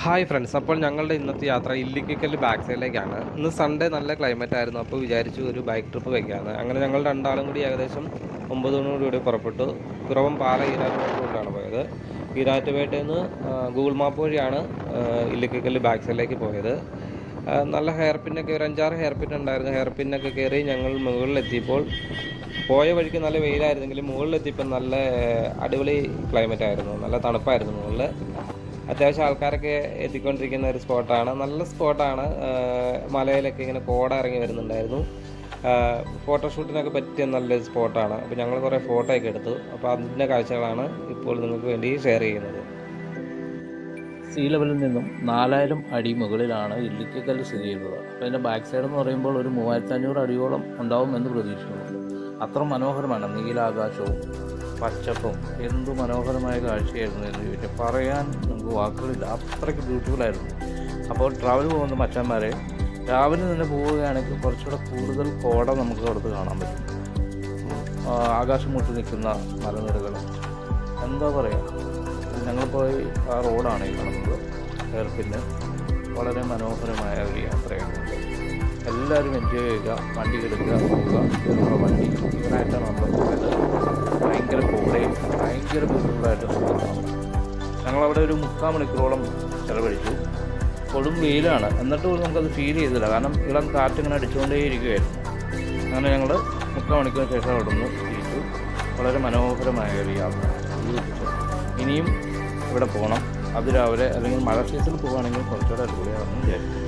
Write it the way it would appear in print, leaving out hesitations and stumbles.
Hi friends, അപ്പോൾ ഞങ്ങളുടെ ഇന്നത്തെ യാത്ര ഇല്ലിക്കൽ ബാക്ക് സൈഡിലേക്കാണ്. ഇന്ന് സൺഡേ നല്ല ക്ലൈമറ്റ് ആയിരുന്നു. അപ്പോൾ വിചാരിച്ചു ഒരു ബൈക്ക് ട്രിപ്പ് വയ്ക്കാമെന്ന്. അങ്ങനെ ഞങ്ങൾ രണ്ടാളും കൂടി ഏകദേശം 9 മണിയോടുകൂടി പുറപ്പെട്ടു. പിറവം പാല ഈരാറ്റുപേട്ട റൂട്ടിലാണ് പോയത്. ഈരാറ്റുപേട്ടയിൽ നിന്ന് ഗൂഗിൾ മാപ്പ് വഴിയാണ് ഇല്ലിക്കൽ ബാക്ക് സൈഡിലേക്ക് പോയത്. നല്ല ഹെയർ പിന്നൊക്കെ ഒരു 5-6 ഹെയർ പിൻ ഉണ്ടായിരുന്നു. ഹെയർ പിന്നൊക്കെ കയറി ഞങ്ങൾ മുകളിലെത്തിയപ്പോൾ പോയ വഴിക്ക് നല്ല വെയിലായിരുന്നെങ്കിലും മുകളിലെത്തിയപ്പോൾ നല്ല അടിപൊളി ക്ലൈമറ്റ് ആയിരുന്നു. നല്ല തണുപ്പായിരുന്നു മുകളിൽ. അത്യാവശ്യം ആൾക്കാരൊക്കെ എത്തിക്കൊണ്ടിരിക്കുന്ന ഒരു സ്പോട്ടാണ്. നല്ല സ്പോട്ടാണ്. മലയിലൊക്കെ ഇങ്ങനെ കോട ഇറങ്ങി വരുന്നുണ്ടായിരുന്നു. ഫോട്ടോഷൂട്ടിനൊക്കെ പറ്റിയ നല്ലൊരു സ്പോട്ടാണ്. അപ്പോൾ ഞങ്ങൾ കുറേ ഫോട്ടോ ഒക്കെ എടുത്തു. അപ്പോൾ അതിൻ്റെ കാഴ്ചകളാണ് ഇപ്പോൾ നിങ്ങൾക്ക് വേണ്ടി ഷെയർ ചെയ്യുന്നത്. സീ ലെവലിൽ നിന്നും 4000 അടി മുകളിലാണ് ഇല്ലിക്കൽ സ്ഥിതി ചെയ്യുന്നത്. അപ്പോൾ അതിൻ്റെ ബാക്ക് സൈഡ് എന്ന് പറയുമ്പോൾ ഒരു 3500 അടിയോളം ഉണ്ടാവുമെന്ന് പ്രതീക്ഷിക്കുന്നുണ്ട്. അത്ര മനോഹരമാണ്. നീലാകാശവും പച്ചപ്പും എന്തു മനോഹരമായ കാഴ്ചയായിരുന്നു എന്ന് ചോദിച്ചാൽ പറയാൻ നമുക്ക് വാക്കുകളില്ല. അത്രയ്ക്ക് ബ്യൂട്ടിഫുള്ളായിരുന്നു. അപ്പോൾ ട്രാവൽ പോകുന്ന മച്ചന്മാരെ രാവിലെ തന്നെ പോവുകയാണെങ്കിൽ കുറച്ചുകൂടെ കൂടുതൽ കോട നമുക്ക് അടുത്ത് കാണാൻ പറ്റും. ആകാശം മുട്ടി നിൽക്കുന്ന മലനിരകൾ എന്താ പറയുക. ഞങ്ങൾ പോയി ആ റോഡാണ് ഈ കാണുന്നത്. ഹെയർപിന്ന് വളരെ മനോഹരമായ ഒരു യാത്രയാണ്. എല്ലാവരും എൻജോയ് ചെയ്യുക, വണ്ടി എടുക്കുക, പോവുക. എന്നുള്ള വണ്ടി ഇവനായിട്ടാണ് നമ്മൾ പോയത്. ഭയങ്കര കോടയും ഭയങ്കര ബ്യൂട്ടിഫുള്ളായിട്ട് നമുക്ക് ഞങ്ങളവിടെ ഒരു 3/4 മണിക്കൂറോളം ചിലവഴിച്ചു. കൊടും വെയിലാണ്, എന്നിട്ട് പോലും നമുക്കത് ഫീൽ ചെയ്തില്ല. കാരണം ഇളം കാറ്റിങ്ങനെ അടിച്ചുകൊണ്ടേ ഇരിക്കുകയായിരുന്നു. അങ്ങനെ ഞങ്ങൾ 3/4 മണിക്കൂറിന് ശേഷം അവിടെ നിന്ന് തിരിച്ചു. വളരെ മനോഹരമായ ഒരു യാത്ര. ഇനിയും ഇവിടെ പോകണം. അതിരാവിലെ അല്ലെങ്കിൽ മഴ സീസണിൽ പോകുകയാണെങ്കിൽ കുറച്ചുകൂടെ അടിപൊളിയാണെന്ന് വിചാരിക്കും.